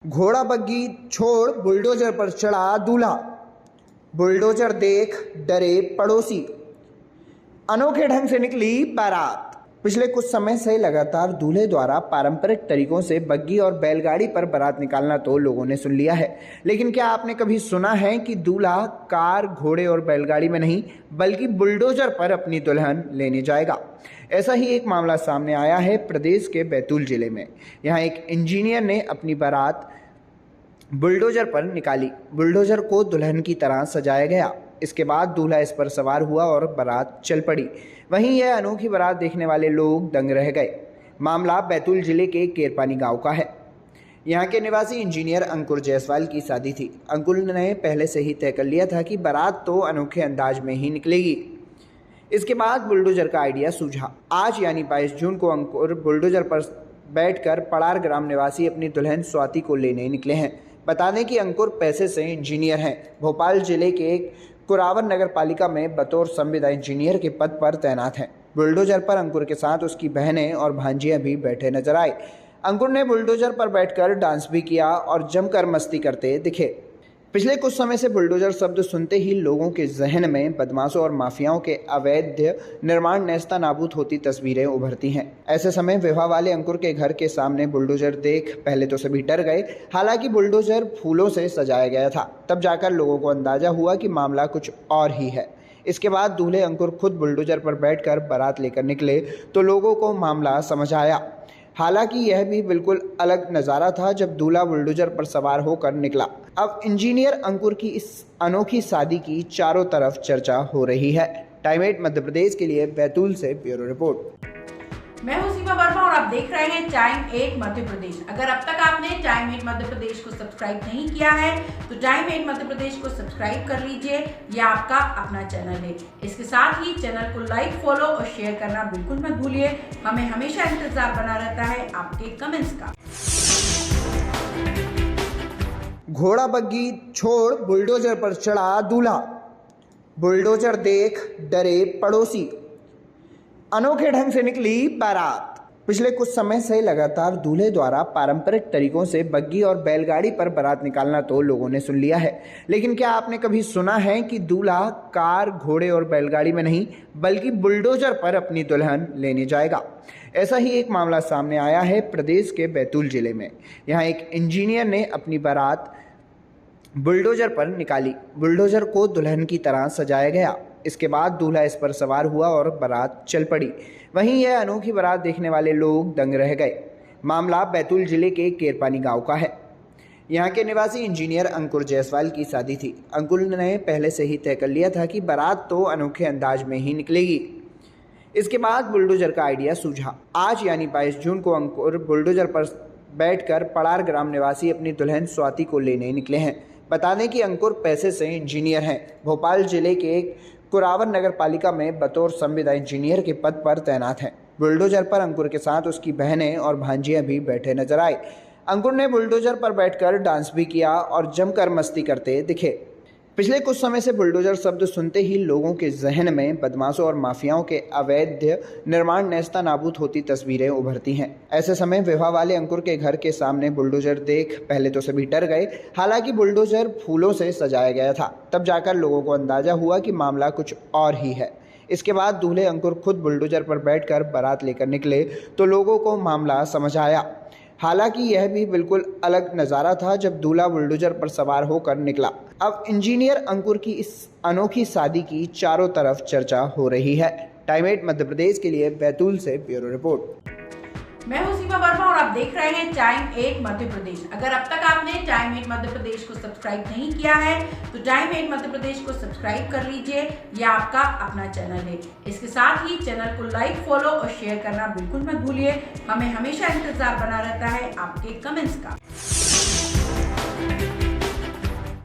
घोड़ा बग्गी छोड़ बुलडोजर पर चढ़ा दूल्हा। बुलडोजर देख डरे पड़ोसी। अनोखे ढंग से निकली बारात। पिछले कुछ समय से लगातार दूल्हे द्वारा पारंपरिक तरीकों से बग्गी और बैलगाड़ी पर बारात निकालना तो लोगों ने सुन लिया है, लेकिन क्या आपने कभी सुना है कि दूल्हा कार, घोड़े और बैलगाड़ी में नहीं बल्कि बुलडोजर पर अपनी दुल्हन लेने जाएगा। ऐसा ही एक मामला सामने आया है प्रदेश के बैतूल जिले में। यहाँ एक इंजीनियर ने अपनी बारात बुलडोजर पर निकाली। बुलडोजर को दुल्हन की तरह सजाया गया। इसके बाद दूल्हा इस पर सवार हुआ और बारात चल पड़ी। वहीं यह अनोखी बारात देखने वाले लोग दंग रह गए। मामला बैतूल जिले के केरपानी गांव का है। यहाँ के निवासी इंजीनियर अंकुर जायसवाल की शादी थी। अंकुर ने पहले से ही तय कर लिया था कि बारात तो अनोखे अंदाज में ही निकलेगी। इसके बाद बुलडोजर का आइडिया सूझा। आज यानी 22 जून को अंकुर बुलडोजर पर बैठकर पड़ार ग्राम निवासी अपनी दुल्हन स्वाति को लेने निकले हैं। बता दें कि अंकुर पैसे से इंजीनियर हैं। भोपाल जिले के कुरावन नगर पालिका में बतौर संविदा इंजीनियर के पद पर तैनात हैं। बुलडोजर पर अंकुर के साथ उसकी बहनें और भांजियां भी बैठे नजर आए। अंकुर ने बुलडोजर पर बैठकर डांस भी किया और जमकर मस्ती करते दिखे। पिछले कुछ समय से बुलडोजर शब्द सुनते ही लोगों के जहन में बदमाशों और माफियाओं के अवैध निर्माण नेस्ता नाबूद होती तस्वीरें उभरती हैं। ऐसे समय विवाह वाले अंकुर के घर के सामने बुलडोजर देख पहले तो सभी डर गए। हालांकि बुलडोजर फूलों से सजाया गया था। तब जाकर लोगों को अंदाजा हुआ कि मामला कुछ और ही है। इसके बाद दूल्हे अंकुर खुद बुलडोजर पर बैठकर बारात लेकर निकले तो लोगों को मामला समझ आया। हालांकि यह भी बिल्कुल अलग नज़ारा था जब दूल्हा बुलडोजर पर सवार होकर निकला। अब इंजीनियर अंकुर की इस अनोखी शादी की चारों तरफ चर्चा हो रही है। टाइम 8 मध्य प्रदेश के लिए बैतूल से ब्यूरो रिपोर्ट। मैं हूं सीमा वर्मा और आप देख रहे हैं टाइम 8 मध्य प्रदेश। अगर अब तक आपने टाइम 8 मध्य प्रदेश को सब्सक्राइब नहीं किया है तो टाइम 8 मध्य प्रदेश को सब्सक्राइब कर लीजिए। यह आपका अपना चैनल है। इसके साथ ही चैनल को लाइक, फॉलो और शेयर करना बिल्कुल मत भूलिए। हमें हमेशा इंतजार बना रहता है आपके कमेंट्स का। घोड़ा बग्गी छोड़ बुलडोजर पर चढ़ा दूल्हा। बुलडोजर देख डरे पड़ोसी। अनोखे ढंग से निकली बारात। पिछले कुछ समय से लगातार दूल्हे द्वारा पारंपरिक तरीकों से बग्गी और बैलगाड़ी पर बारात निकालना तो लोगों ने सुन लिया है, लेकिन क्या आपने कभी सुना है कि दूल्हा कार, घोड़े और बैलगाड़ी में नहीं बल्कि बुलडोजर पर अपनी दुल्हन लेने जाएगा। ऐसा ही एक मामला सामने आया है प्रदेश के बैतूल जिले में। यहाँ एक इंजीनियर ने अपनी बारात बुलडोजर पर निकाली। बुलडोजर को दुल्हन की तरह सजाया गया। इसके बाद दूल्हा इस पर सवार हुआ और बारात चल पड़ी। वहीं यह अनोखी बारात देखने वाले लोग दंग रह गए। मामला बैतूल जिले के केरपानी गांव का है। यहाँ के निवासी इंजीनियर अंकुर जायसवाल की शादी थी। अंकुर ने पहले से ही तय कर लिया था कि बारात तो अनोखे अंदाज में ही निकलेगी। इसके बाद बुलडोजर का आइडिया सूझा। आज यानी 22 जून को अंकुर बुलडोजर पर बैठकर पड़ार ग्राम निवासी अपनी दुल्हन स्वाति को लेने निकले हैं। बता दें कि अंकुर पैसे से इंजीनियर हैं। भोपाल जिले के कुरावन नगर पालिका में बतौर संविदा इंजीनियर के पद पर तैनात हैं। बुलडोजर पर अंकुर के साथ उसकी बहनें और भांजियां भी बैठे नजर आए। अंकुर ने बुलडोजर पर बैठकर डांस भी किया और जमकर मस्ती करते दिखे। पिछले कुछ समय से बुलडोजर शब्द सुनते ही लोगों के जहन में बदमाशों और माफियाओं के अवैध निर्माण नेस्ता नाबूद होती तस्वीरें उभरती हैं। ऐसे समय विवाह वाले अंकुर के घर के सामने बुलडोजर देख पहले तो सभी डर गए। हालांकि बुलडोजर फूलों से सजाया गया था। तब जाकर लोगों को अंदाजा हुआ कि मामला कुछ और ही है। इसके बाद दूल्हे अंकुर खुद बुलडोजर पर बैठकर बारात लेकर निकले तो लोगों को मामला समझ आया। हालांकि यह भी बिल्कुल अलग नज़ारा था जब दूल्हा बुलडोजर पर सवार होकर निकला। अब इंजीनियर अंकुर की इस अनोखी शादी की चारों तरफ चर्चा हो रही है। टाइम 8 मध्य प्रदेश के लिए बैतूल से ब्यूरो रिपोर्ट। मैं हूं सीमा वर्मा और आप देख रहे हैं टाइम 8 मध्य प्रदेश। अगर अब तक आपने टाइम 8 मध्य प्रदेश को सब्सक्राइब नहीं किया है तो टाइम 8 मध्य प्रदेश को सब्सक्राइब कर लीजिए। यह आपका अपना चैनल है। इसके साथ ही चैनल को लाइक, फॉलो और शेयर करना बिल्कुल मत भूलिए। हमें हमेशा इंतजार बना रहता है आपके कमेंट्स का।